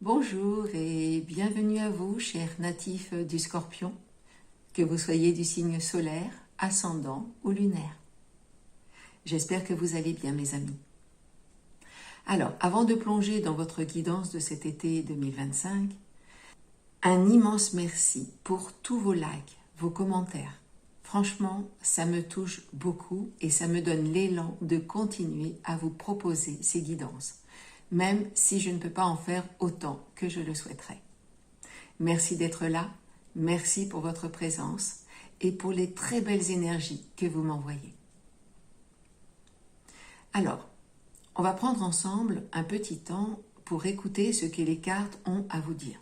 Bonjour et bienvenue à vous, chers natifs du Scorpion, que vous soyez du signe solaire, ascendant ou lunaire. J'espère que vous allez bien, mes amis. Alors, avant de plonger dans votre guidance de cet été 2025, un immense merci pour tous vos likes, vos commentaires. Franchement, ça me touche beaucoup et ça me donne l'élan de continuer à vous proposer ces guidances, même si je ne peux pas en faire autant que je le souhaiterais. Merci d'être là, merci pour votre présence et pour les très belles énergies que vous m'envoyez. Alors, on va prendre ensemble un petit temps pour écouter ce que les cartes ont à vous dire.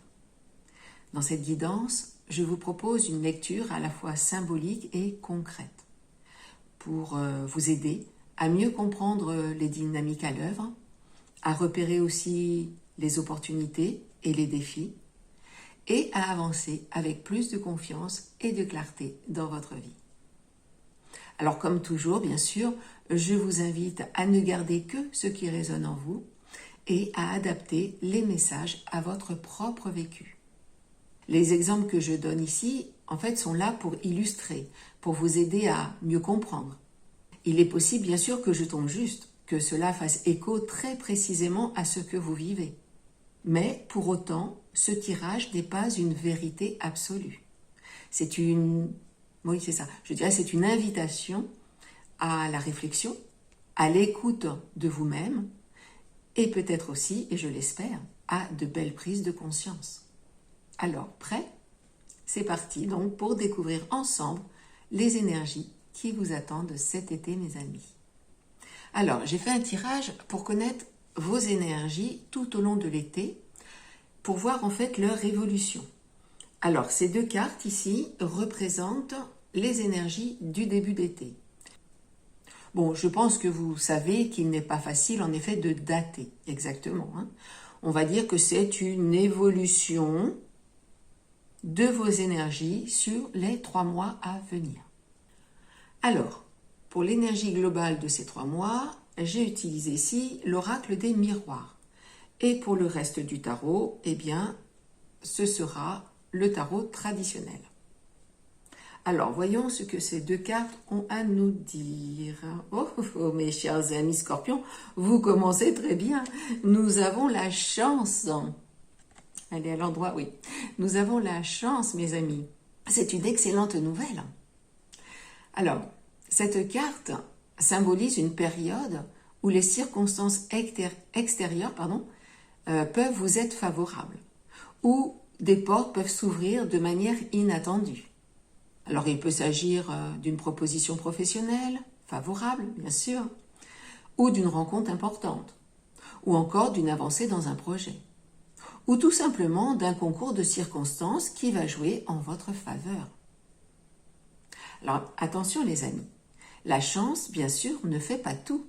Dans cette guidance, je vous propose une lecture à la fois symbolique et concrète pour vous aider à mieux comprendre les dynamiques à l'œuvre, à repérer aussi les opportunités et les défis et à avancer avec plus de confiance et de clarté dans votre vie. Alors comme toujours, bien sûr, je vous invite à ne garder que ce qui résonne en vous et à adapter les messages à votre propre vécu. Les exemples que je donne ici, en fait, sont là pour illustrer, pour vous aider à mieux comprendre. Il est possible, bien sûr, que je tombe juste, que cela fasse écho très précisément à ce que vous vivez. Mais, pour autant, ce tirage n'est pas une vérité absolue. C'est une invitation à la réflexion, à l'écoute de vous-même, et peut-être aussi, et je l'espère, à de belles prises de conscience. Alors, prêt? C'est parti donc pour découvrir ensemble les énergies qui vous attendent cet été, mes amis. Alors, j'ai fait un tirage pour connaître vos énergies tout au long de l'été, pour voir en fait leur évolution. Alors, ces deux cartes ici représentent les énergies du début d'été. Bon, je pense que vous savez qu'il n'est pas facile en effet de dater exactement. On va dire que c'est une évolution de vos énergies sur les 3 mois à venir. Alors, pour l'énergie globale de ces 3 mois, j'ai utilisé ici l'oracle des miroirs. Et pour le reste du tarot, eh bien, ce sera le tarot traditionnel. Alors, voyons ce que ces deux cartes ont à nous dire. Oh, mes chers amis scorpions, vous commencez très bien. Nous avons la chance. Elle est à l'endroit, oui. Nous avons la chance, mes amis. C'est une excellente nouvelle. Alors, cette carte symbolise une période où les circonstances extérieures peuvent vous être favorables, où des portes peuvent s'ouvrir de manière inattendue. Alors, il peut s'agir d'une proposition professionnelle, favorable, bien sûr, ou d'une rencontre importante, ou encore d'une avancée dans un projet, ou tout simplement d'un concours de circonstances qui va jouer en votre faveur. Alors, attention les amis, la chance, bien sûr, ne fait pas tout.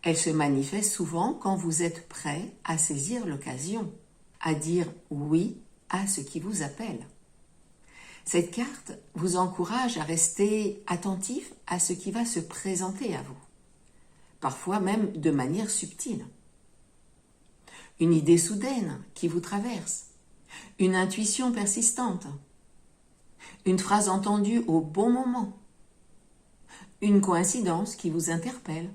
Elle se manifeste souvent quand vous êtes prêt à saisir l'occasion, à dire oui à ce qui vous appelle. Cette carte vous encourage à rester attentif à ce qui va se présenter à vous, parfois même de manière subtile. Une idée soudaine qui vous traverse, une intuition persistante, une phrase entendue au bon moment, une coïncidence qui vous interpelle,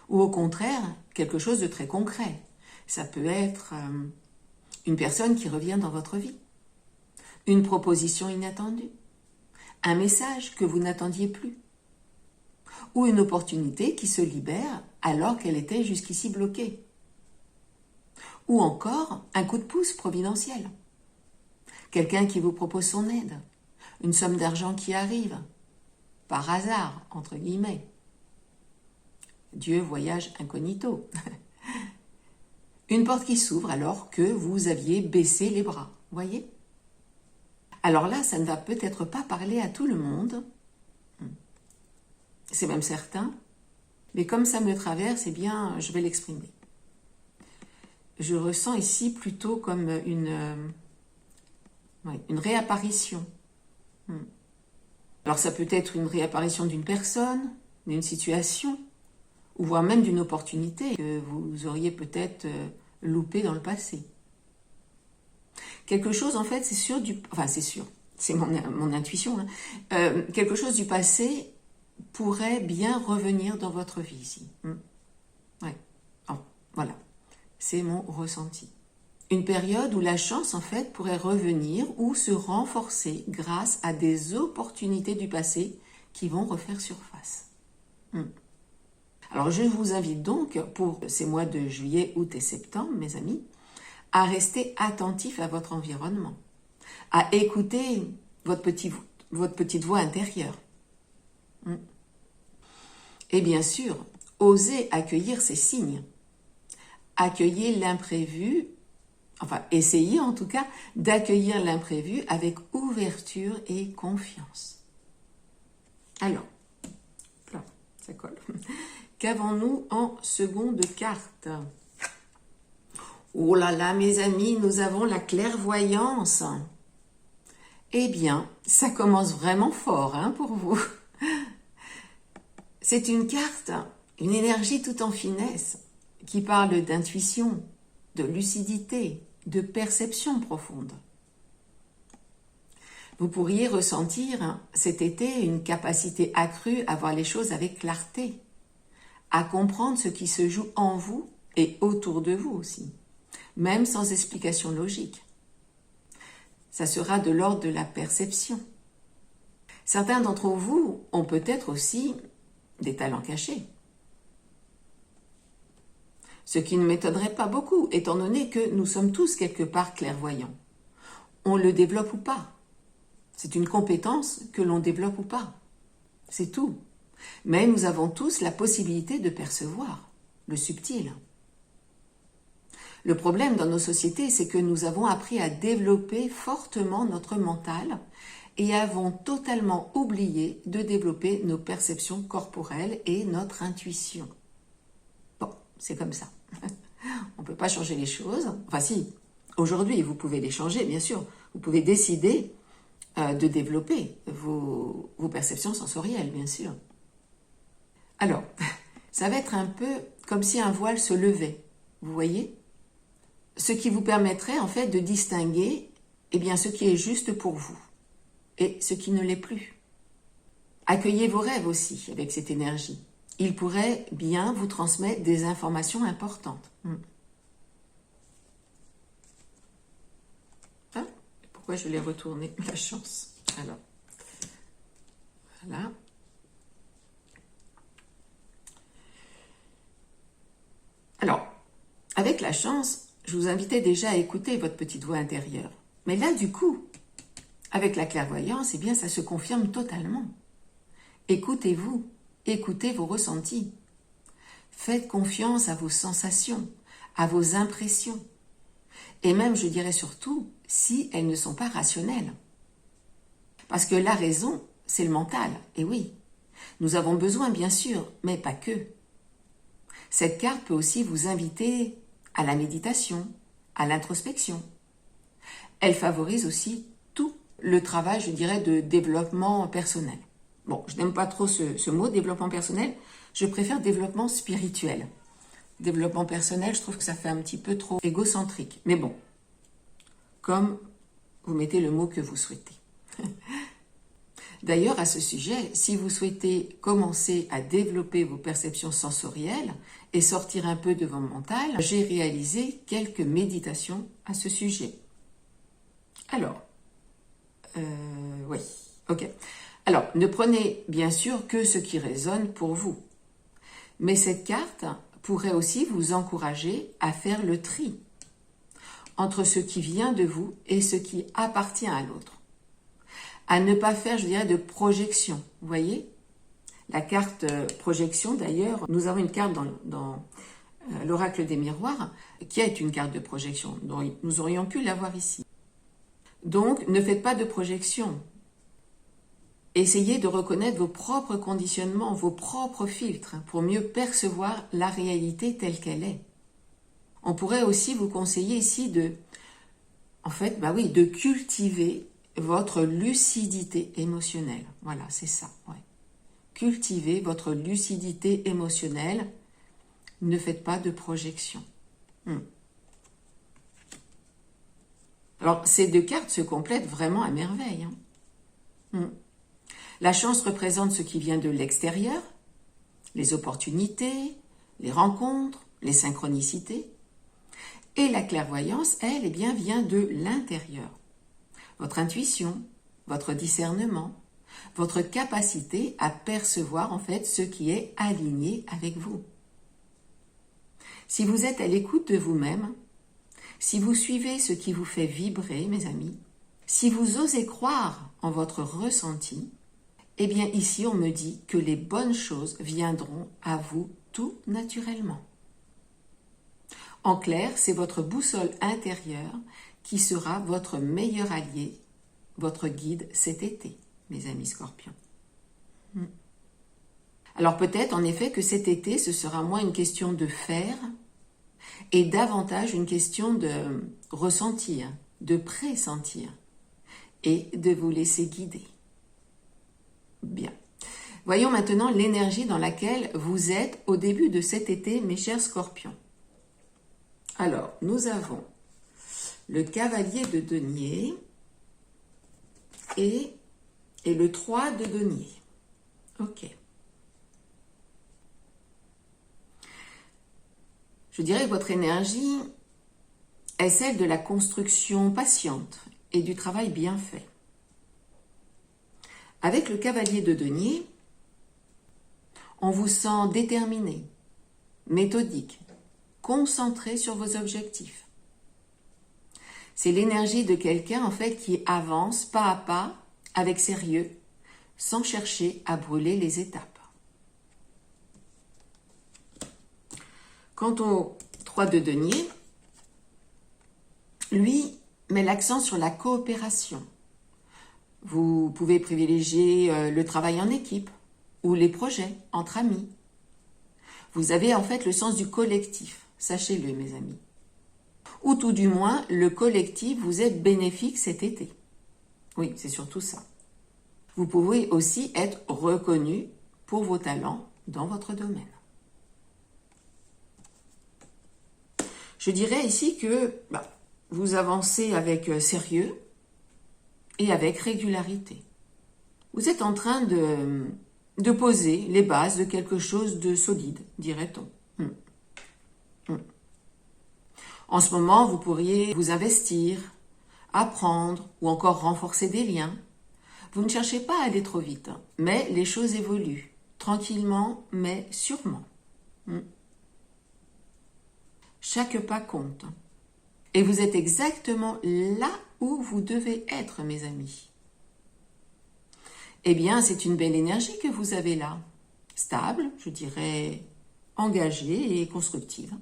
ou au contraire, quelque chose de très concret. Ça peut être une personne qui revient dans votre vie, une proposition inattendue, un message que vous n'attendiez plus, ou une opportunité qui se libère alors qu'elle était jusqu'ici bloquée, ou encore un coup de pouce providentiel, quelqu'un qui vous propose son aide, une somme d'argent qui arrive, par hasard, entre guillemets. Dieu voyage incognito. Une porte qui s'ouvre alors que vous aviez baissé les bras, voyez? Alors là, ça ne va peut-être pas parler à tout le monde, c'est même certain, mais comme ça me traverse, eh bien, je vais l'exprimer. Je ressens ici plutôt comme une réapparition. Alors ça peut être une réapparition d'une personne, d'une situation, ou voire même d'une opportunité que vous auriez peut-être loupée dans le passé. quelque chose en fait, c'est sûr enfin c'est sûr, c'est mon intuition, hein. Quelque chose du passé pourrait bien revenir dans votre vie ici. Ouais. Oh, voilà, c'est mon ressenti. Une période où la chance en fait pourrait revenir ou se renforcer grâce à des opportunités du passé qui vont refaire surface. Alors je vous invite donc pour ces mois de juillet, août et septembre, mes amis, à rester attentif à votre environnement, à écouter votre petite voix intérieure. Et bien sûr, osez accueillir ces signes. Accueillez l'imprévu, enfin essayez en tout cas d'accueillir l'imprévu avec ouverture et confiance. Alors, là, ça colle. Qu'avons-nous en seconde carte? Oh là là, mes amis, nous avons la clairvoyance. Eh bien, ça commence vraiment fort hein, pour vous. C'est une carte, une énergie tout en finesse, qui parle d'intuition, de lucidité, de perception profonde. Vous pourriez ressentir cet été une capacité accrue à voir les choses avec clarté, à comprendre ce qui se joue en vous et autour de vous aussi, même sans explication logique. Ça sera de l'ordre de la perception. Certains d'entre vous ont peut-être aussi des talents cachés. Ce qui ne m'étonnerait pas beaucoup, étant donné que nous sommes tous quelque part clairvoyants. On le développe ou pas. C'est une compétence que l'on développe ou pas. C'est tout. Mais nous avons tous la possibilité de percevoir le subtil. Le problème dans nos sociétés, c'est que nous avons appris à développer fortement notre mental et avons totalement oublié de développer nos perceptions corporelles et notre intuition. Bon, c'est comme ça. On ne peut pas changer les choses. Enfin si, aujourd'hui, vous pouvez les changer, bien sûr. Vous pouvez décider de développer vos perceptions sensorielles, bien sûr. Alors, ça va être un peu comme si un voile se levait, vous voyez? Ce qui vous permettrait en fait de distinguer eh bien, ce qui est juste pour vous et ce qui ne l'est plus. Accueillez vos rêves aussi avec cette énergie. Ils pourraient bien vous transmettre des informations importantes. Hein? Pourquoi je l'ai retourné? La chance. Alors, voilà. Alors, avec la chance, je vous invitais déjà à écouter votre petite voix intérieure. Mais là, du coup, avec la clairvoyance, eh bien, ça se confirme totalement. Écoutez-vous, écoutez vos ressentis. Faites confiance à vos sensations, à vos impressions. Et même, je dirais surtout, si elles ne sont pas rationnelles. Parce que la raison, c'est le mental, et oui. Nous avons besoin, bien sûr, mais pas que. Cette carte peut aussi vous inviter à la méditation, à l'introspection. Elle favorise aussi tout le travail, je dirais, de développement personnel. Bon, je n'aime pas trop ce mot, développement personnel. Je préfère développement spirituel. Développement personnel, je trouve que ça fait un petit peu trop égocentrique. Mais bon, comme vous mettez le mot que vous souhaitez. D'ailleurs, à ce sujet, si vous souhaitez commencer à développer vos perceptions sensorielles et sortir un peu de votre mental, j'ai réalisé quelques méditations à ce sujet. Alors, oui, ok. Alors, ne prenez bien sûr que ce qui résonne pour vous. Mais cette carte pourrait aussi vous encourager à faire le tri entre ce qui vient de vous et ce qui appartient à l'autre. À ne pas faire, je dirais, de projection. Vous voyez? La carte projection, d'ailleurs, nous avons une carte dans l'oracle des miroirs qui est une carte de projection. Donc, nous aurions pu l'avoir ici. Donc, ne faites pas de projection. Essayez de reconnaître vos propres conditionnements, vos propres filtres pour mieux percevoir la réalité telle qu'elle est. On pourrait aussi vous conseiller ici de cultiver votre lucidité émotionnelle. Voilà, c'est ça. Ouais. Cultivez votre lucidité émotionnelle. Ne faites pas de projection. Alors, ces deux cartes se complètent vraiment à merveille. La chance représente ce qui vient de l'extérieur, les opportunités, les rencontres, les synchronicités. Et la clairvoyance, elle, eh bien, vient de l'intérieur. Votre intuition, votre discernement, votre capacité à percevoir en fait ce qui est aligné avec vous. Si vous êtes à l'écoute de vous-même, si vous suivez ce qui vous fait vibrer, mes amis, si vous osez croire en votre ressenti, eh bien ici on me dit que les bonnes choses viendront à vous tout naturellement. En clair, c'est votre boussole intérieure qui sera votre meilleur allié, votre guide cet été, mes amis scorpions. Alors peut-être en effet que cet été, ce sera moins une question de faire et davantage une question de ressentir, de pressentir et de vous laisser guider. Bien. Voyons maintenant l'énergie dans laquelle vous êtes au début de cet été, mes chers scorpions. Alors, nous avons le cavalier de denier et le 3 de denier. Ok. Je dirais que votre énergie est celle de la construction patiente et du travail bien fait. Avec le cavalier de denier, on vous sent déterminé, méthodique, concentré sur vos objectifs. C'est l'énergie de quelqu'un en fait qui avance pas à pas, avec sérieux, sans chercher à brûler les étapes. Quant au 3 de denier, lui met l'accent sur la coopération. Vous pouvez privilégier le travail en équipe ou les projets entre amis. Vous avez en fait le sens du collectif, sachez-le mes amis. Ou tout du moins, le collectif vous est bénéfique cet été. Oui, c'est surtout ça. Vous pouvez aussi être reconnu pour vos talents dans votre domaine. Je dirais ici que vous avancez avec sérieux et avec régularité. Vous êtes en train de poser les bases de quelque chose de solide, dirait-on. En ce moment, vous pourriez vous investir, apprendre ou encore renforcer des liens. Vous ne cherchez pas à aller trop vite, mais les choses évoluent, tranquillement mais sûrement. Chaque pas compte. Et vous êtes exactement là où vous devez être, mes amis. Eh bien, c'est une belle énergie que vous avez là. Stable, je dirais engagée et constructive.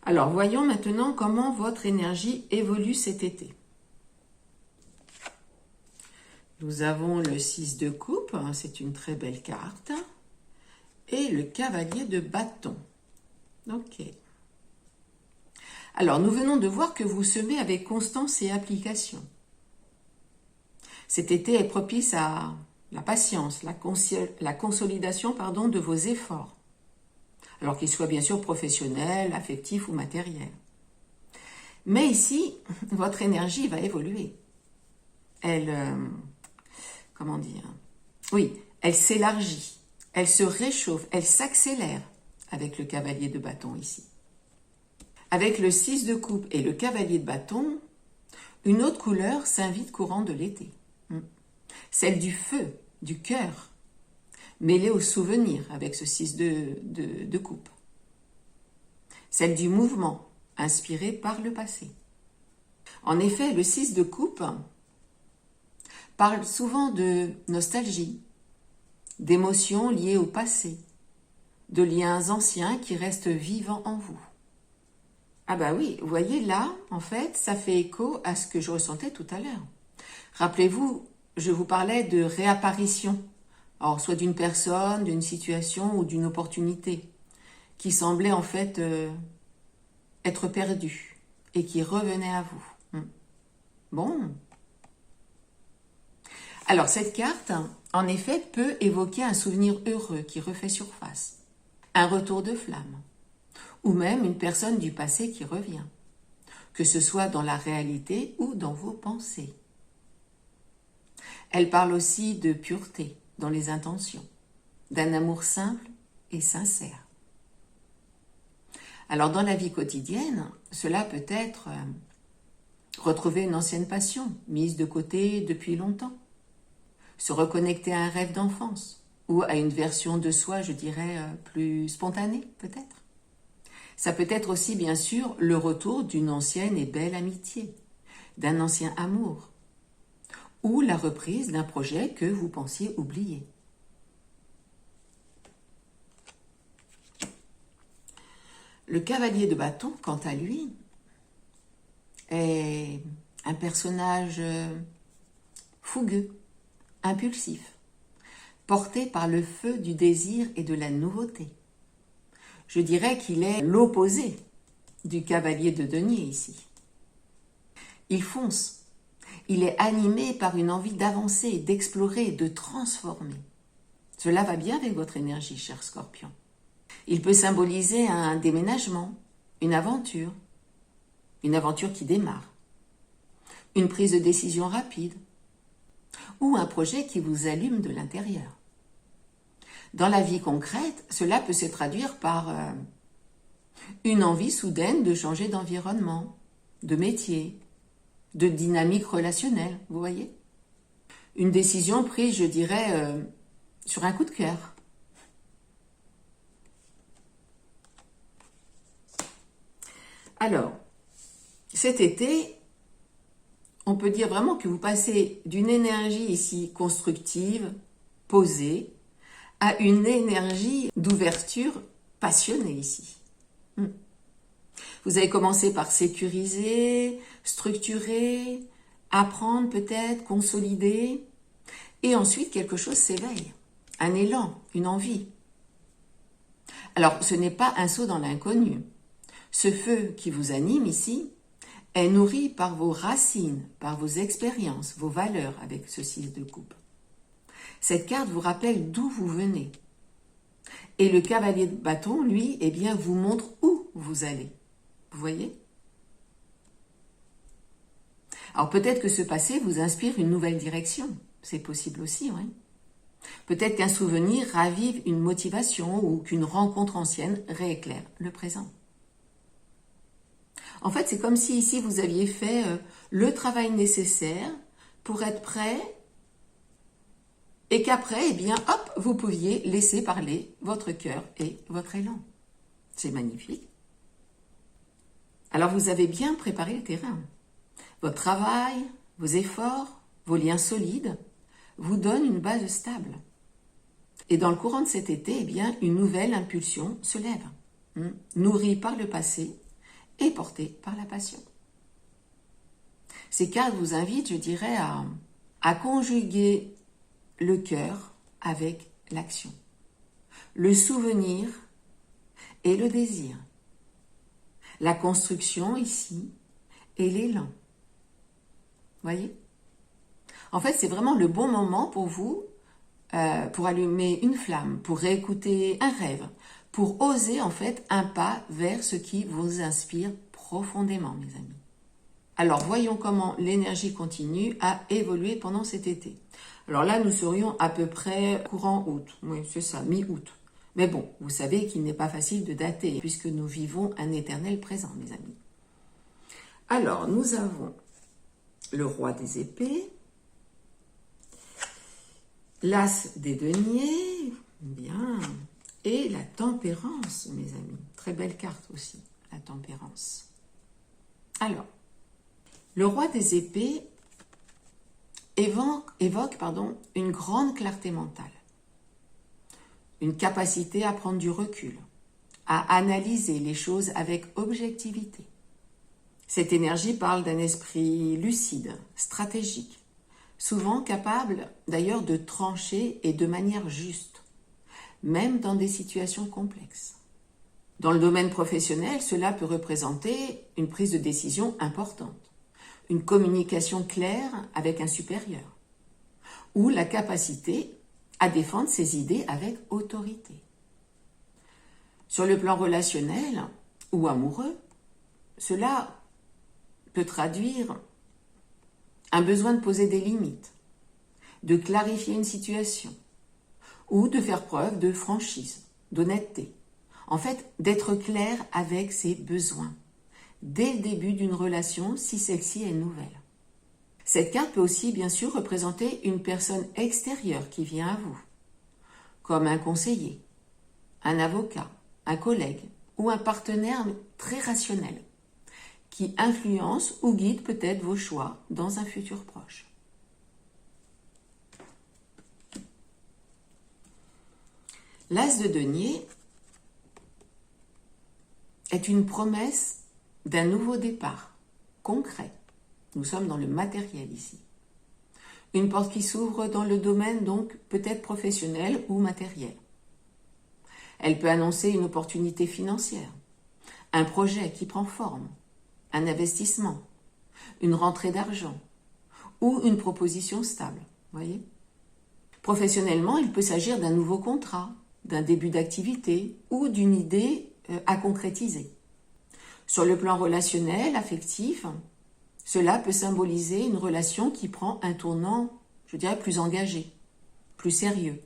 Alors, voyons maintenant comment votre énergie évolue cet été. Nous avons le 6 de coupe, c'est une très belle carte, et le cavalier de bâton. Ok. Alors, nous venons de voir que vous semez avec constance et application. Cet été est propice à la patience, la consolidation de vos efforts, alors qu'ils soient bien sûr professionnels, affectifs ou matériels. Mais ici, votre énergie va évoluer. Elle s'élargit, elle se réchauffe, elle s'accélère avec le cavalier de bâton ici. Avec le 6 de coupe et le cavalier de bâton, une autre couleur s'invite courant de l'été. Celle du feu, du cœur, mêlée au souvenir avec ce 6 de coupe. Celle du mouvement, inspirée par le passé. En effet, le 6 de coupe parle souvent de nostalgie, d'émotions liées au passé, de liens anciens qui restent vivants en vous. Ah bah oui, vous voyez là, en fait, ça fait écho à ce que je ressentais tout à l'heure. Rappelez-vous, je vous parlais de réapparition, alors soit d'une personne, d'une situation ou d'une opportunité, qui semblait en fait être perdue et qui revenait à vous. Bon. Alors cette carte, en effet, peut évoquer un souvenir heureux qui refait surface, un retour de flamme, ou même une personne du passé qui revient. que ce soit dans la réalité ou dans vos pensées. Elle parle aussi de pureté dans les intentions, d'un amour simple et sincère. Alors dans la vie quotidienne, cela peut être retrouver une ancienne passion mise de côté depuis longtemps, se reconnecter à un rêve d'enfance ou à une version de soi, je dirais, plus spontanée peut-être. Ça peut être aussi bien sûr le retour d'une ancienne et belle amitié, d'un ancien amour, ou la reprise d'un projet que vous pensiez oublier. Le cavalier de bâton, quant à lui, est un personnage fougueux, impulsif, porté par le feu du désir et de la nouveauté. Je dirais qu'il est l'opposé du cavalier de denier ici. Il fonce, il est animé par une envie d'avancer, d'explorer, de transformer. Cela va bien avec votre énergie, cher Scorpion. Il peut symboliser un déménagement, une aventure qui démarre, une prise de décision rapide ou un projet qui vous allume de l'intérieur. Dans la vie concrète, cela peut se traduire par une envie soudaine de changer d'environnement, de métier, de dynamique relationnelle, vous voyez ? Une décision prise, je dirais, sur un coup de cœur. Alors, cet été, on peut dire vraiment que vous passez d'une énergie ici constructive, posée, à une énergie d'ouverture passionnée ici. Vous avez commencé par sécuriser, structurer, apprendre peut-être, consolider, et ensuite quelque chose s'éveille, un élan, une envie. Alors, ce n'est pas un saut dans l'inconnu. Ce feu qui vous anime ici est nourri par vos racines, par vos expériences, vos valeurs avec ce 6 de coupe. Cette carte vous rappelle d'où vous venez. Et le cavalier de bâton, lui, eh bien, vous montre où vous allez. Vous voyez ? Alors peut-être que ce passé vous inspire une nouvelle direction. C'est possible aussi, oui. Peut-être qu'un souvenir ravive une motivation ou qu'une rencontre ancienne rééclaire le présent. En fait, c'est comme si ici vous aviez fait le travail nécessaire pour être prêt et qu'après, eh bien, hop, vous pouviez laisser parler votre cœur et votre élan. C'est magnifique. Alors, vous avez bien préparé le terrain. Votre travail, vos efforts, vos liens solides vous donnent une base stable. Et dans le courant de cet été, eh bien, une nouvelle impulsion se lève, nourrie par le passé et portée par la passion. Ces cartes vous invitent, je dirais, à conjuguer le cœur avec l'action, le souvenir et le désir, la construction ici et l'élan. Voyez ? En fait, c'est vraiment le bon moment pour vous, pour allumer une flamme, pour réécouter un rêve, pour oser en fait un pas vers ce qui vous inspire profondément, mes amis. Alors, voyons comment l'énergie continue à évoluer pendant cet été. Alors là, nous serions à peu près courant août. Oui, c'est ça, mi-août. Mais bon, vous savez qu'il n'est pas facile de dater, puisque nous vivons un éternel présent, mes amis. Alors, nous avons le roi des épées, l'as des deniers, bien, et la tempérance, mes amis. Très belle carte aussi, la tempérance. Alors, le roi des épées évoque une grande clarté mentale, une capacité à prendre du recul, à analyser les choses avec objectivité. Cette énergie parle d'un esprit lucide, stratégique, souvent capable d'ailleurs de trancher et de manière juste, même dans des situations complexes. Dans le domaine professionnel, cela peut représenter une prise de décision importante, une communication claire avec un supérieur, ou la capacité à défendre ses idées avec autorité. Sur le plan relationnel ou amoureux, cela peut traduire un besoin de poser des limites, de clarifier une situation ou de faire preuve de franchise, d'honnêteté. En fait, d'être clair avec ses besoins dès le début d'une relation si celle-ci est nouvelle. Cette carte peut aussi bien sûr représenter une personne extérieure qui vient à vous, comme un conseiller, un avocat, un collègue ou un partenaire très rationnel qui influence ou guide peut-être vos choix dans un futur proche. L'As de denier est une promesse d'un nouveau départ, concret. Nous sommes dans le matériel ici. Une porte qui s'ouvre dans le domaine donc peut-être professionnel ou matériel. Elle peut annoncer une opportunité financière, un projet qui prend forme, un investissement, une rentrée d'argent ou une proposition stable. Voyez ? Professionnellement, il peut s'agir d'un nouveau contrat, d'un début d'activité ou d'une idée à concrétiser. Sur le plan relationnel, affectif, cela peut symboliser une relation qui prend un tournant, je dirais, plus engagé, plus sérieux.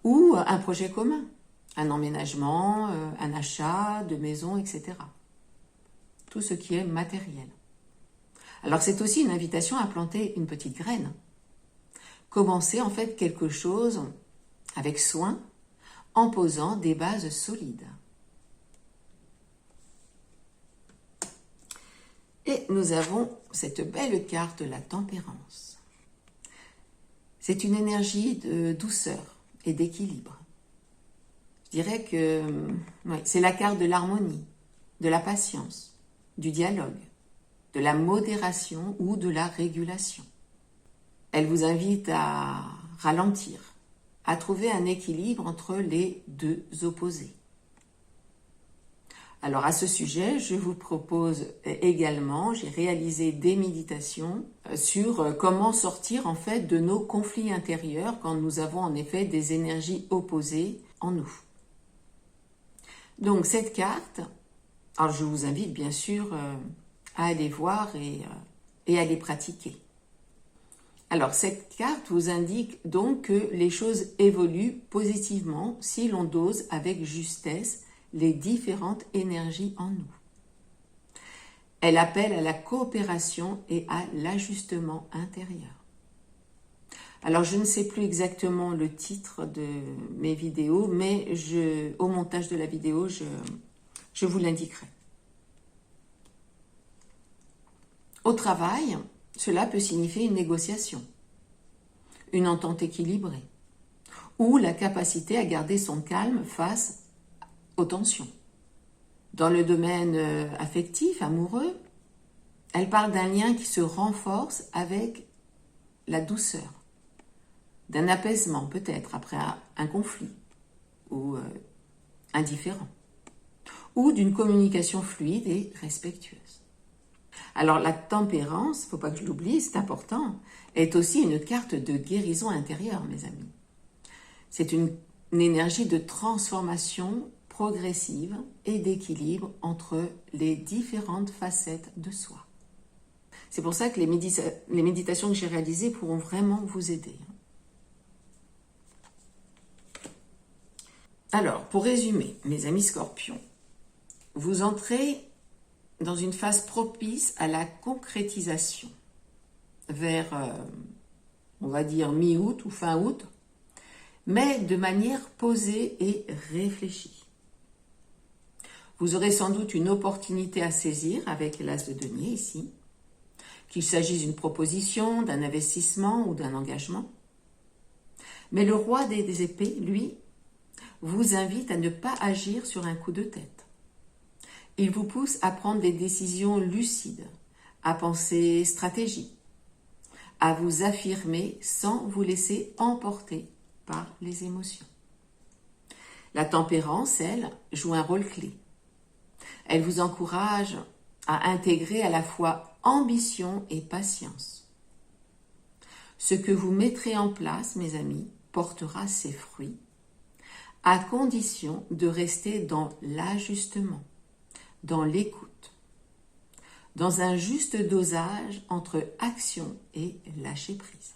Ou un projet commun, un emménagement, un achat de maison, etc. Tout ce qui est matériel. Alors c'est aussi une invitation à planter une petite graine. Commencer en fait quelque chose avec soin, en posant des bases solides. Et nous avons cette belle carte de la tempérance. C'est une énergie de douceur et d'équilibre. Je dirais que c'est la carte de l'harmonie, de la patience, du dialogue, de la modération ou de la régulation. Elle vous invite à ralentir, à trouver un équilibre entre les deux opposés. Alors à ce sujet, je vous propose également, j'ai réalisé des méditations sur comment sortir en fait de nos conflits intérieurs quand nous avons en effet des énergies opposées en nous. Donc cette carte, alors je vous invite bien sûr à aller voir et à les pratiquer. Alors cette carte vous indique donc que les choses évoluent positivement si l'on dose avec justesse les différentes énergies en nous. Elle appelle à la coopération et à l'ajustement intérieur. Alors je ne sais plus exactement le titre de mes vidéos, mais au montage de la vidéo, je vous l'indiquerai. Au travail, cela peut signifier une négociation, une entente équilibrée, ou la capacité à garder son calme face aux tensions. Dans le domaine affectif, amoureux, elle parle d'un lien qui se renforce avec la douceur, d'un apaisement peut-être après un conflit ou indifférent, ou d'une communication fluide et respectueuse. Alors la tempérance, il ne faut pas que je l'oublie, c'est important, est aussi une carte de guérison intérieure, mes amis. C'est une énergie de transformation progressive et d'équilibre entre les différentes facettes de soi. C'est pour ça que les méditations que j'ai réalisées pourront vraiment vous aider. Alors, pour résumer, mes amis scorpions, vous entrez dans une phase propice à la concrétisation vers, on va dire, mi-août ou fin août, mais de manière posée et réfléchie. Vous aurez sans doute une opportunité à saisir avec l'As de denier ici, qu'il s'agisse d'une proposition, d'un investissement ou d'un engagement. Mais le roi des épées, lui, vous invite à ne pas agir sur un coup de tête. Il vous pousse à prendre des décisions lucides, à penser stratégie, à vous affirmer sans vous laisser emporter par les émotions. La tempérance, elle, joue un rôle clé. Elle vous encourage à intégrer à la fois ambition et patience. Ce que vous mettrez en place, mes amis, portera ses fruits, à condition de rester dans l'ajustement, dans l'écoute, dans un juste dosage entre action et lâcher prise.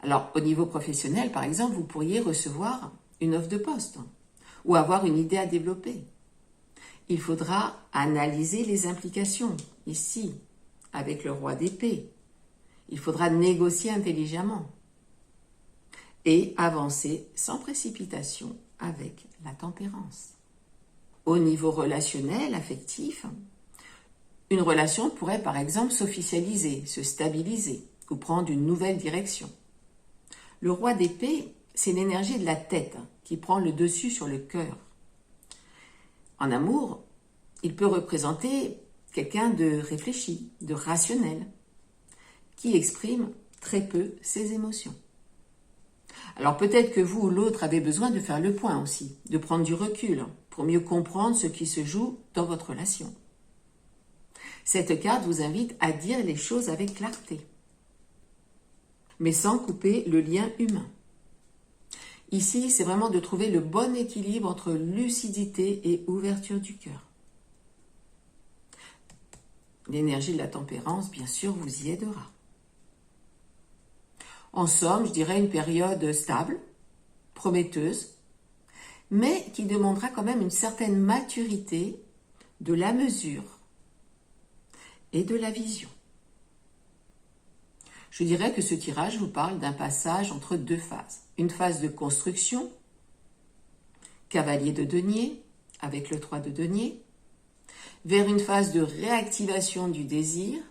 Alors, au niveau professionnel, par exemple, vous pourriez recevoir une offre de poste ou avoir une idée à développer. Il faudra analyser les implications, ici, avec le roi d'épée. Il faudra négocier intelligemment et avancer sans précipitation avec la tempérance. Au niveau relationnel, affectif, une relation pourrait par exemple s'officialiser, se stabiliser ou prendre une nouvelle direction. Le roi d'épée, c'est l'énergie de la tête qui prend le dessus sur le cœur. En amour, il peut représenter quelqu'un de réfléchi, de rationnel, qui exprime très peu ses émotions. Alors peut-être que vous ou l'autre avez besoin de faire le point aussi, de prendre du recul pour mieux comprendre ce qui se joue dans votre relation. Cette carte vous invite à dire les choses avec clarté, mais sans couper le lien humain. Ici, c'est vraiment de trouver le bon équilibre entre lucidité et ouverture du cœur. L'énergie de la tempérance, bien sûr, vous y aidera. En somme, je dirais une période stable, prometteuse, mais qui demandera quand même une certaine maturité, de la mesure et de la vision. Je dirais que ce tirage vous parle d'un passage entre deux phases. Une phase de construction, cavalier de denier, avec le 3 de denier, vers une phase de réactivation du désir,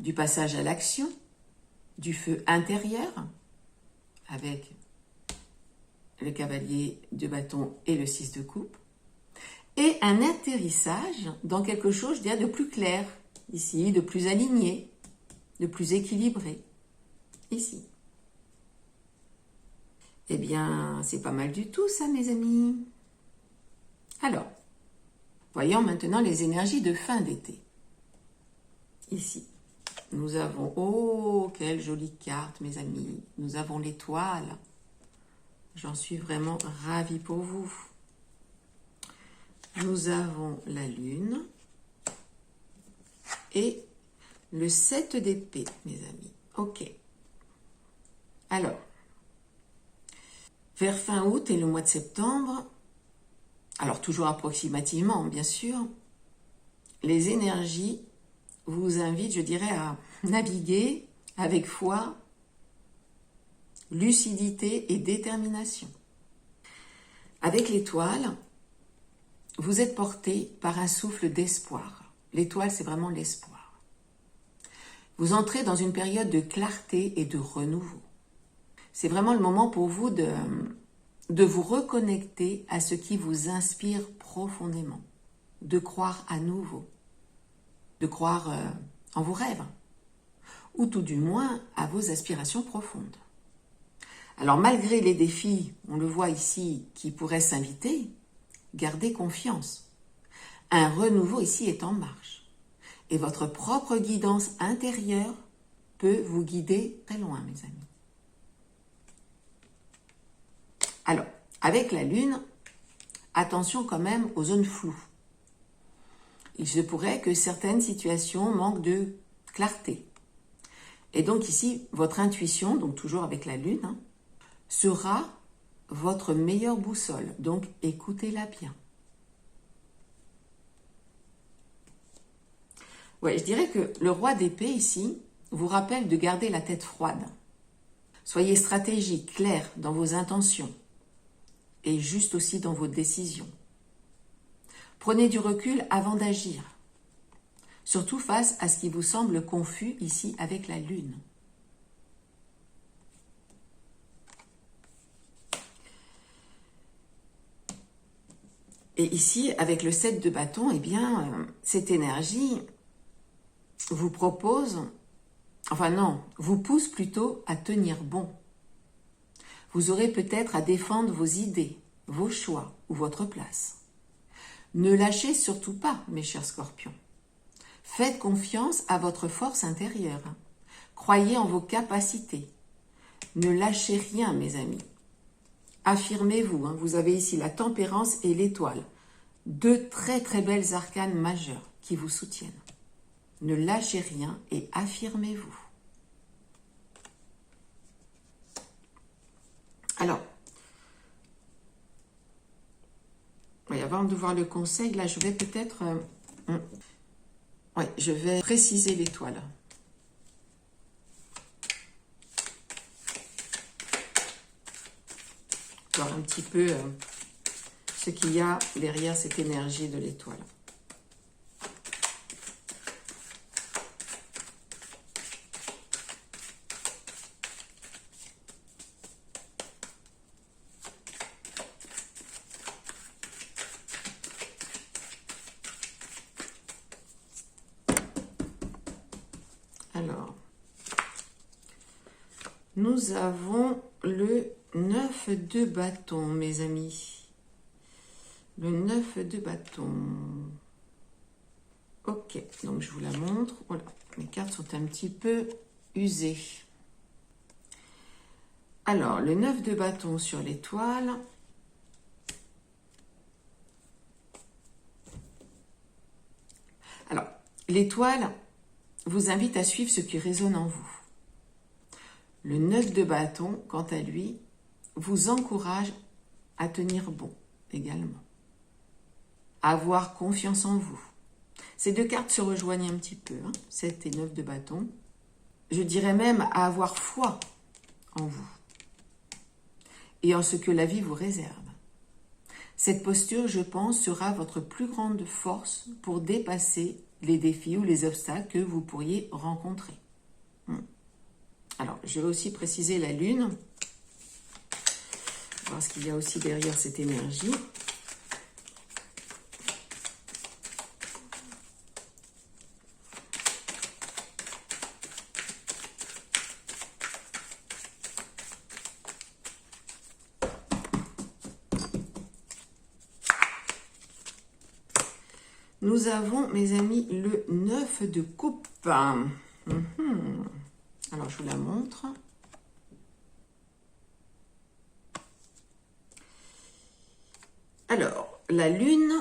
du passage à l'action, du feu intérieur, avec le cavalier de bâton et le 6 de coupe, et un atterrissage dans quelque chose, je dirais, de plus clair, ici, de plus aligné, de plus équilibré, ici. Eh bien, c'est pas mal du tout ça, mes amis. Alors, voyons maintenant les énergies de fin d'été. Ici, nous avons, oh, quelle jolie carte, mes amis. Nous avons l'étoile. J'en suis vraiment ravie pour vous. Nous avons la lune et le 7 d'épée, mes amis. Ok. Alors, vers fin août et le mois de septembre, alors toujours approximativement, bien sûr, les énergies vous invitent, je dirais, à naviguer avec foi, lucidité et détermination. Avec l'étoile, vous êtes porté par un souffle d'espoir. L'étoile, c'est vraiment l'espoir. Vous entrez dans une période de clarté et de renouveau. C'est vraiment le moment pour vous de vous reconnecter à ce qui vous inspire profondément, de croire à nouveau, de croire en vos rêves, ou tout du moins à vos aspirations profondes. Alors malgré les défis, on le voit ici, qui pourraient s'inviter, gardez confiance. Un renouveau ici est en marche. Et votre propre guidance intérieure peut vous guider très loin, mes amis. Alors, avec la lune, attention quand même aux zones floues. Il se pourrait que certaines situations manquent de clarté. Et donc ici, votre intuition, donc toujours avec la lune, sera votre meilleure boussole. Donc écoutez-la bien. Ouais, je dirais que le roi d'épée ici vous rappelle de garder la tête froide. Soyez stratégique, clair dans vos intentions et juste aussi dans vos décisions. Prenez du recul avant d'agir, surtout face à ce qui vous semble confus ici avec la lune. Et ici, avec le 7 de bâton, eh bien, cette énergie vous propose, enfin non, vous pousse plutôt à tenir bon. Vous aurez peut-être à défendre vos idées, vos choix ou votre place. Ne lâchez surtout pas, mes chers scorpions. Faites confiance à votre force intérieure. Croyez en vos capacités. Ne lâchez rien, mes amis. Affirmez-vous, vous avez ici la tempérance et l'étoile. Deux très très belles arcanes majeures qui vous soutiennent. Ne lâchez rien et affirmez-vous. Alors, oui, avant de voir le conseil, là je vais peut-être... je vais préciser l'étoile. Voir un petit peu ce qu'il y a derrière cette énergie de l'étoile. Alors, nous avons le 9 de bâton, mes amis. Le 9 de bâton. Ok, donc je vous la montre. Voilà, mes cartes sont un petit peu usées. Alors, le 9 de bâton sur l'étoile. Alors, l'étoile vous invite à suivre ce qui résonne en vous. Le 9 de bâton, quant à lui, vous encourage à tenir bon également. À avoir confiance en vous. Ces deux cartes se rejoignent un petit peu, 7 et 9 de bâton. Je dirais même à avoir foi en vous et en ce que la vie vous réserve. Cette posture, je pense, sera votre plus grande force pour dépasser les défis ou les obstacles que vous pourriez rencontrer. Alors, je vais aussi préciser la lune, voir ce qu'il y a aussi derrière cette énergie. Nous avons, mes amis, le 9 de coupe. Alors, je vous la montre. Alors, la lune,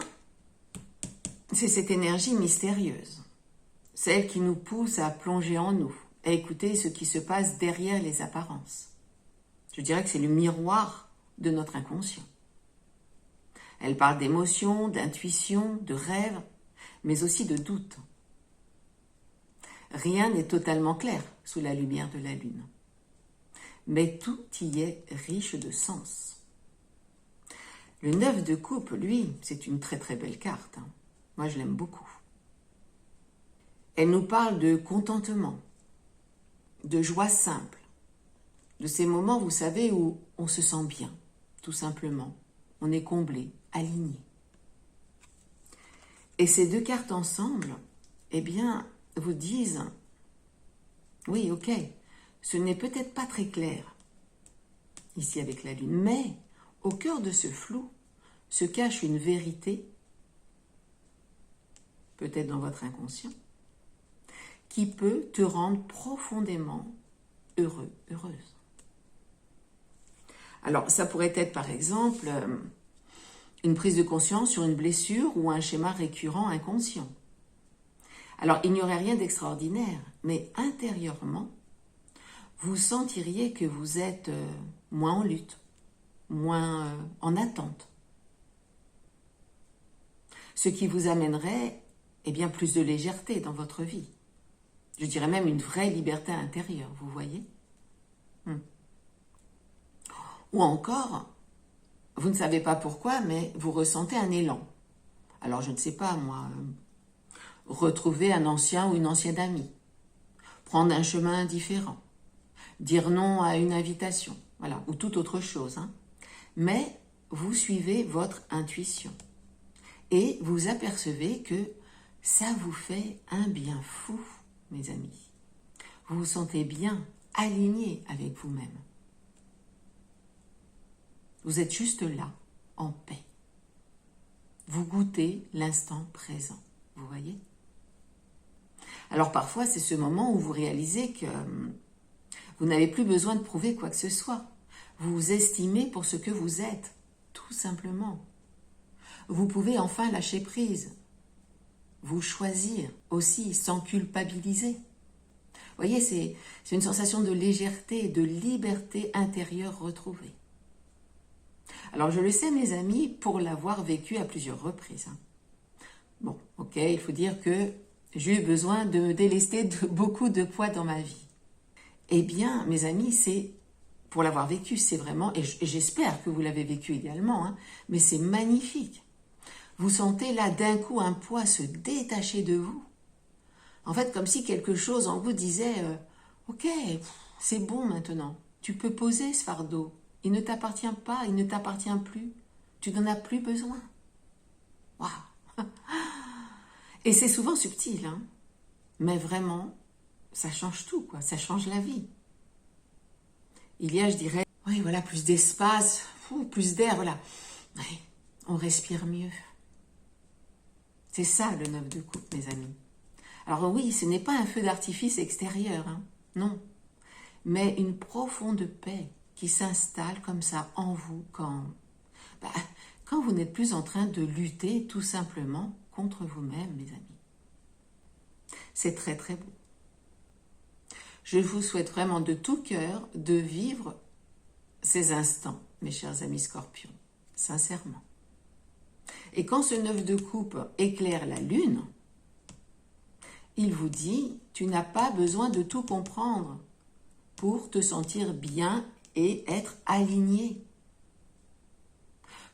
c'est cette énergie mystérieuse. Celle qui nous pousse à plonger en nous, à écouter ce qui se passe derrière les apparences. Je dirais que c'est le miroir de notre inconscient. Elle parle d'émotions, d'intuition, de rêves, mais aussi de doutes. Rien n'est totalement clair sous la lumière de la lune. Mais tout y est riche de sens. Le 9 de coupe, lui, c'est une très très belle carte. Moi, je l'aime beaucoup. Elle nous parle de contentement, de joie simple, de ces moments, vous savez, où on se sent bien, tout simplement. On est comblé, aligné. Et ces deux cartes ensemble, eh bien, vous disent, oui, ok, ce n'est peut-être pas très clair, ici avec la lune, mais au cœur de ce flou se cache une vérité, peut-être dans votre inconscient, qui peut te rendre profondément heureux, heureuse. Alors, ça pourrait être par exemple une prise de conscience sur une blessure ou un schéma récurrent inconscient. Alors, il n'y aurait rien d'extraordinaire, mais intérieurement, vous sentiriez que vous êtes moins en lutte, moins en attente. Ce qui vous amènerait bien plus de légèreté dans votre vie. Je dirais même une vraie liberté intérieure, vous voyez ? Ou encore, vous ne savez pas pourquoi, mais vous ressentez un élan. Alors, je ne sais pas, moi, retrouver un ancien ou une ancienne amie, prendre un chemin différent, dire non à une invitation, voilà, ou toute autre chose. Mais vous suivez votre intuition et vous apercevez que ça vous fait un bien fou, mes amis. Vous vous sentez bien, aligné avec vous-même. Vous êtes juste là, en paix. Vous goûtez l'instant présent, vous voyez ? Alors parfois, c'est ce moment où vous réalisez que vous n'avez plus besoin de prouver quoi que ce soit. Vous vous estimez pour ce que vous êtes, tout simplement. Vous pouvez enfin lâcher prise, vous choisir aussi sans culpabiliser. Vous voyez, c'est une sensation de légèreté, de liberté intérieure retrouvée. Alors je le sais mes amis, pour l'avoir vécu à plusieurs reprises. Bon, ok, il faut dire que j'ai eu besoin de me délester de beaucoup de poids dans ma vie. Eh bien, mes amis, c'est, pour l'avoir vécu, c'est vraiment, et j'espère que vous l'avez vécu également, hein, mais c'est magnifique. Vous sentez là d'un coup un poids se détacher de vous. En fait, comme si quelque chose en vous disait ok, c'est bon maintenant, tu peux poser ce fardeau. Il ne t'appartient pas, il ne t'appartient plus. Tu n'en as plus besoin. Waouh! Et c'est souvent subtil, hein, mais vraiment, ça change tout, quoi. Ça change la vie. Il y a, je dirais, oui, voilà, plus d'espace, plus d'air, voilà. Ouais, on respire mieux. C'est ça le 9 de coupe, mes amis. Alors oui, ce n'est pas un feu d'artifice extérieur, hein, non, mais une profonde paix qui s'installe comme ça en vous quand vous n'êtes plus en train de lutter tout simplement contre vous-même, mes amis. C'est très très beau. Je vous souhaite vraiment de tout cœur de vivre ces instants, mes chers amis scorpions, sincèrement. Et quand ce 9 de coupe éclaire la lune, il vous dit, tu n'as pas besoin de tout comprendre pour te sentir bien et être aligné.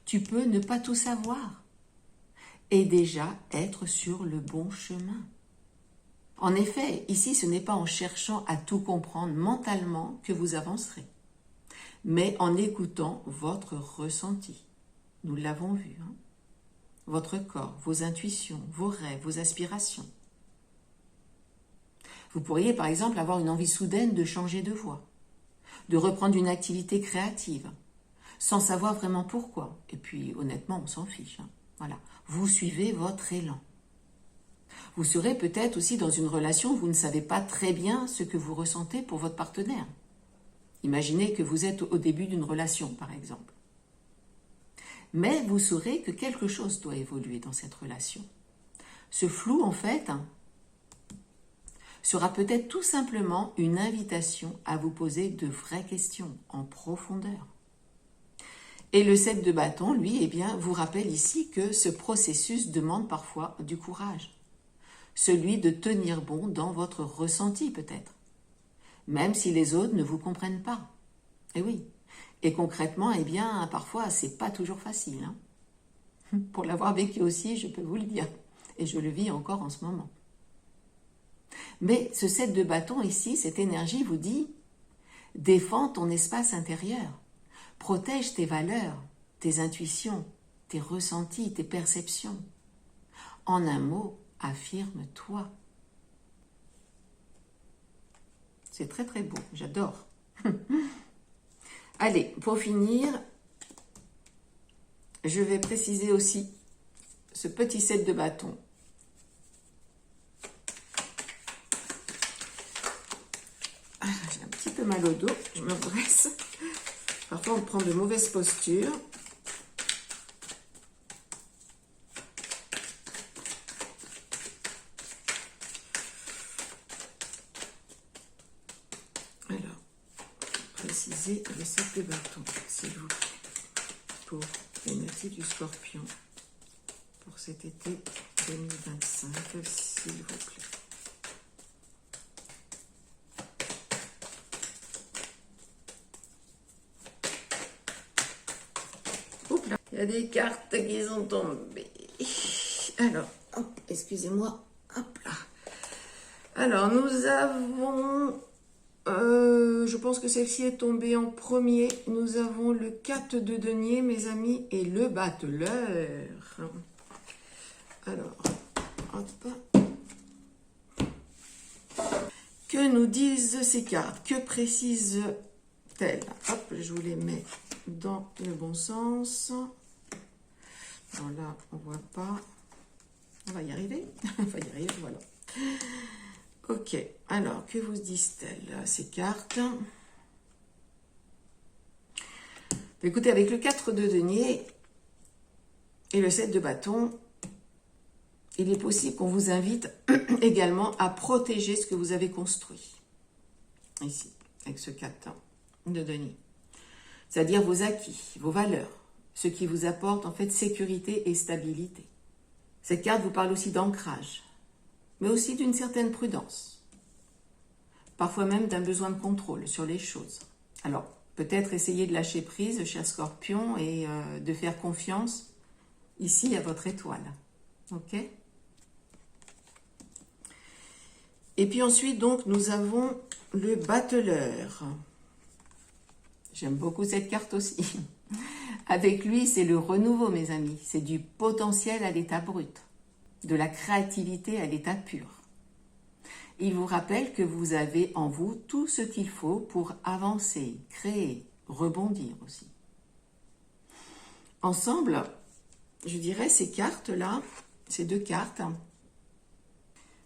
Tu peux ne pas tout savoir et déjà être sur le bon chemin. En effet, ici, ce n'est pas en cherchant à tout comprendre mentalement que vous avancerez, mais en écoutant votre ressenti. Nous l'avons vu, hein? Votre corps, vos intuitions, vos rêves, vos aspirations. Vous pourriez par exemple avoir une envie soudaine de changer de voie, de reprendre une activité créative, sans savoir vraiment pourquoi. Et puis honnêtement, on s'en fiche, hein. Voilà, vous suivez votre élan. Vous serez peut-être aussi dans une relation où vous ne savez pas très bien ce que vous ressentez pour votre partenaire. Imaginez que vous êtes au début d'une relation, par exemple. Mais vous saurez que quelque chose doit évoluer dans cette relation. Ce flou, en fait, sera peut-être tout simplement une invitation à vous poser de vraies questions en profondeur. Et le 7 de bâton, lui, eh bien, vous rappelle ici que ce processus demande parfois du courage. Celui de tenir bon dans votre ressenti, peut-être. Même si les autres ne vous comprennent pas. Et oui. Et concrètement, eh bien, parfois, c'est pas toujours facile, hein. Pour l'avoir vécu aussi, je peux vous le dire. Et je le vis encore en ce moment. Mais ce 7 de bâton ici, cette énergie vous dit « Défends ton espace intérieur. Protège tes valeurs, tes intuitions, tes ressentis, tes perceptions. En un mot, affirme-toi. » C'est très très beau, j'adore. Allez, pour finir, je vais préciser aussi ce petit 7 de bâton. J'ai un petit peu mal au dos, je me redresse. Parfois, on prend de mauvaises postures. Alors, précisez le 7 de bâton, s'il vous plaît, pour les natifs du Scorpion, pour cet été 2025, s'il vous plaît. Il y a des cartes qui sont tombées. Alors, excusez-moi. Hop là. Alors, nous avons... je pense que celle-ci est tombée en premier. Nous avons le 4 de denier, mes amis, et le battleur. Alors, hop. Que nous disent ces cartes? Que précisent-elles? Hop, je vous les mets dans le bon sens. Alors là, on voit pas. On va y arriver. On va y arriver, voilà. Ok, alors, que vous disent-elles, ces cartes? Écoutez, avec le 4 de denier, Et le 7 de bâton, il est possible qu'on vous invite également à protéger ce que vous avez construit. Ici, avec ce 4 de denier. C'est-à-dire vos acquis, vos valeurs, ce qui vous apporte en fait sécurité et stabilité. Cette carte vous parle aussi d'ancrage, mais aussi d'une certaine prudence. Parfois même d'un besoin de contrôle sur les choses. Alors, peut-être essayer de lâcher prise, cher Scorpion, et de faire confiance ici à votre étoile. Ok? Et puis ensuite, donc, nous avons le battleur. J'aime beaucoup cette carte aussi. Avec lui, c'est le renouveau, mes amis. C'est du potentiel à l'état brut, de la créativité à l'état pur. Il vous rappelle que vous avez en vous tout ce qu'il faut pour avancer, créer, rebondir aussi. Ensemble, je dirais, ces cartes-là, ces 2 cartes,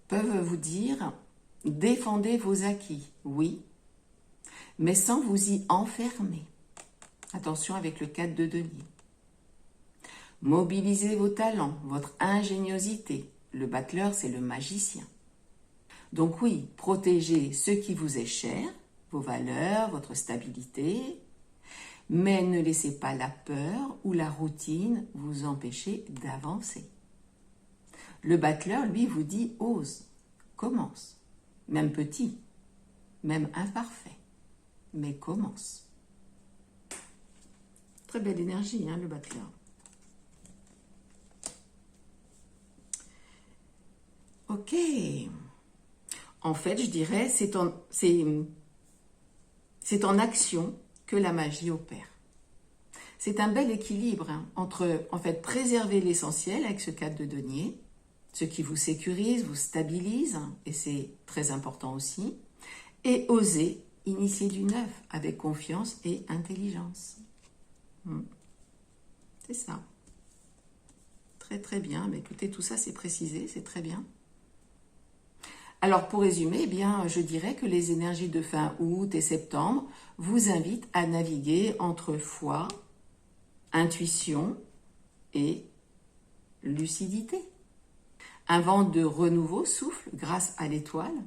peuvent vous dire « Défendez vos acquis », oui, mais sans vous y enfermer. Attention avec le 4 de denier. Mobilisez vos talents, votre ingéniosité. Le battleur, c'est le magicien. Donc oui, protégez ce qui vous est cher, vos valeurs, votre stabilité, mais ne laissez pas la peur ou la routine vous empêcher d'avancer. Le battleur, lui, vous dit « ose, commence », même petit, même imparfait, mais commence. Très belle énergie, hein, le battleur. Ok. En fait, je dirais, c'est en action que la magie opère. C'est un bel équilibre hein, entre, en fait, préserver l'essentiel avec ce 4 de denier, ce qui vous sécurise, vous stabilise, et c'est très important aussi, et oser initier du neuf avec confiance et intelligence. C'est ça. Très très bien. Mais écoutez, tout ça c'est précisé, c'est très bien. Alors pour résumer, eh bien, je dirais que les énergies de fin août et septembre vous invitent à naviguer entre foi, intuition et lucidité. Un vent de renouveau souffle grâce à l'étoile,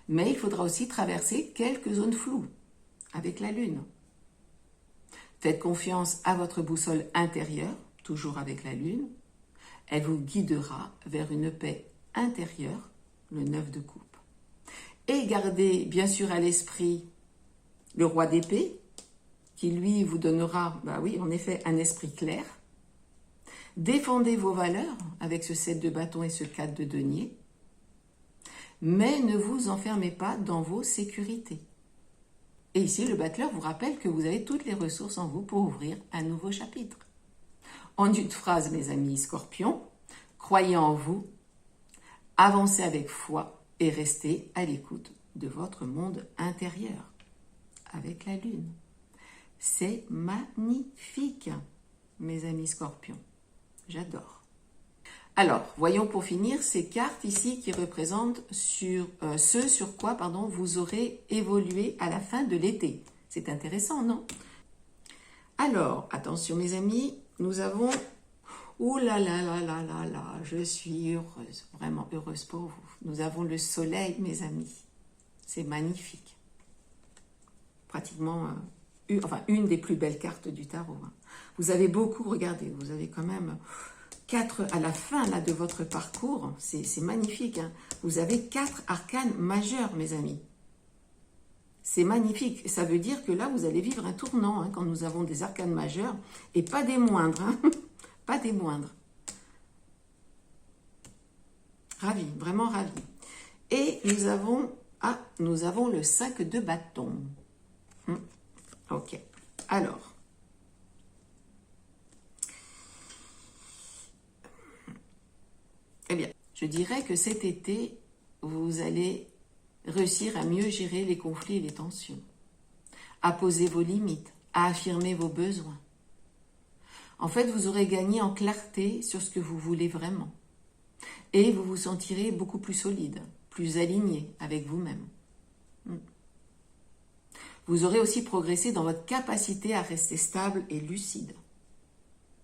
mais il faudra aussi traverser quelques zones floues avec la lune. Faites confiance à votre boussole intérieure, toujours avec la lune. Elle vous guidera vers une paix intérieure, le 9 de coupe. Et gardez bien sûr à l'esprit le roi d'épée, qui lui vous donnera, bah oui, en effet, un esprit clair. Défendez vos valeurs avec ce 7 de bâton et ce 4 de denier, mais ne vous enfermez pas dans vos sécurités. Et ici, le battleur vous rappelle que vous avez toutes les ressources en vous pour ouvrir un nouveau chapitre. En une phrase, mes amis scorpions, croyez en vous, avancez avec foi et restez à l'écoute de votre monde intérieur avec la lune. C'est magnifique, mes amis scorpions. J'adore. Alors, voyons pour finir ces cartes ici qui représentent ce sur quoi vous aurez évolué à la fin de l'été. C'est intéressant, non? Alors, attention mes amis, nous avons... Ouh là là là là là là, je suis heureuse, vraiment heureuse pour vous. Nous avons le soleil, mes amis. C'est magnifique. Pratiquement, une des plus belles cartes du tarot. Hein. Vous avez beaucoup, regardez, vous avez quand même 4 à la fin là, de votre parcours. C'est magnifique. Hein. Vous avez 4 arcanes majeurs, mes amis. C'est magnifique. Ça veut dire que là, vous allez vivre un tournant hein, quand nous avons des arcanes majeurs et pas des moindres. Hein. Pas des moindres. Ravi, vraiment ravi. Et nous avons le 5 de bâton. Ok. Alors. Eh bien, je dirais que cet été, vous allez réussir à mieux gérer les conflits et les tensions, à poser vos limites, à affirmer vos besoins. En fait, vous aurez gagné en clarté sur ce que vous voulez vraiment. Et vous vous sentirez beaucoup plus solide, plus aligné avec vous-même. Vous aurez aussi progressé dans votre capacité à rester stable et lucide.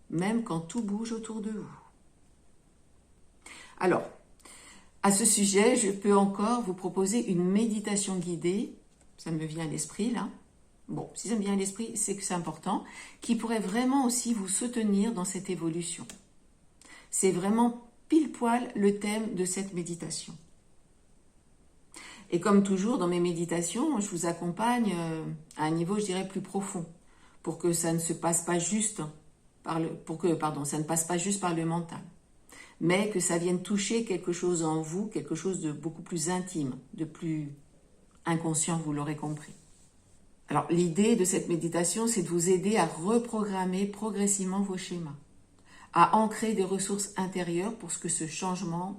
même quand tout bouge autour de vous. Alors, à ce sujet, je peux encore vous proposer une méditation guidée, ça me vient à l'esprit là. Bon, si ça me vient à l'esprit, c'est que c'est important, qui pourrait vraiment aussi vous soutenir dans cette évolution. C'est vraiment pile poil le thème de cette méditation. Et comme toujours dans mes méditations, je vous accompagne à un niveau, je dirais, plus profond, pour que ça ne se passe pas juste ça ne passe pas juste par le mental, mais que ça vienne toucher quelque chose en vous, quelque chose de beaucoup plus intime, de plus inconscient, vous l'aurez compris. Alors, l'idée de cette méditation, c'est de vous aider à reprogrammer progressivement vos schémas, à ancrer des ressources intérieures pour que ce changement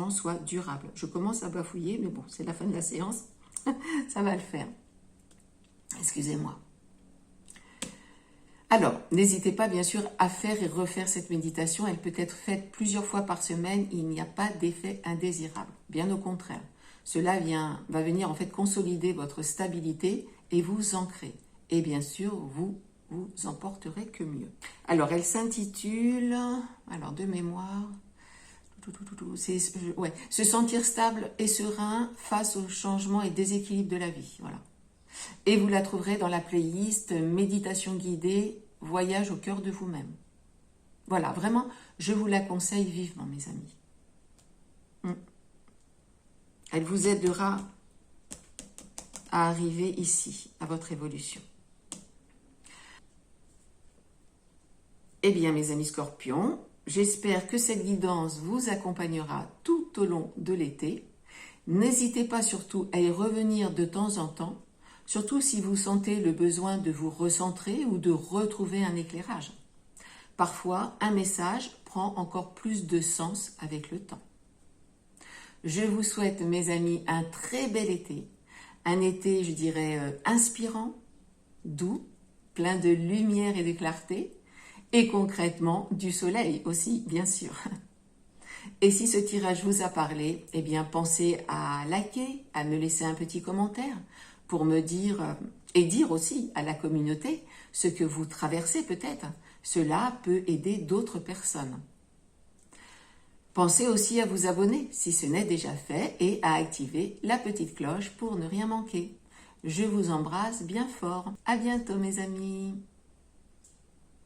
soit durable. Je commence à bafouiller, mais bon, c'est la fin de la séance, ça va le faire. Excusez-moi. Alors, n'hésitez pas bien sûr à faire et refaire cette méditation. Elle peut être faite plusieurs fois par semaine. Il n'y a pas d'effet indésirable. Bien au contraire. Cela va venir en fait consolider votre stabilité et vous ancrer. Et bien sûr, vous en porterez que mieux. Alors, elle s'intitule, de mémoire, se sentir stable et serein face aux changements et déséquilibres de la vie. Voilà. Et vous la trouverez dans la playlist Méditation guidée, voyage au cœur de vous-même. Voilà, vraiment, je vous la conseille vivement, mes amis. Elle vous aidera à arriver ici, à votre évolution. Eh bien, mes amis scorpions, j'espère que cette guidance vous accompagnera tout au long de l'été. N'hésitez pas surtout à y revenir de temps en temps, surtout si vous sentez le besoin de vous recentrer ou de retrouver un éclairage. Parfois, un message prend encore plus de sens avec le temps. Je vous souhaite, mes amis, un très bel été. Un été, je dirais, inspirant, doux, plein de lumière et de clarté, et concrètement, du soleil aussi, bien sûr. Et si ce tirage vous a parlé, eh bien, pensez à liker, à me laisser un petit commentaire pour me dire, et dire aussi à la communauté ce que vous traversez peut-être. Cela peut aider d'autres personnes. Pensez aussi à vous abonner si ce n'est déjà fait et à activer la petite cloche pour ne rien manquer. Je vous embrasse bien fort. À bientôt mes amis.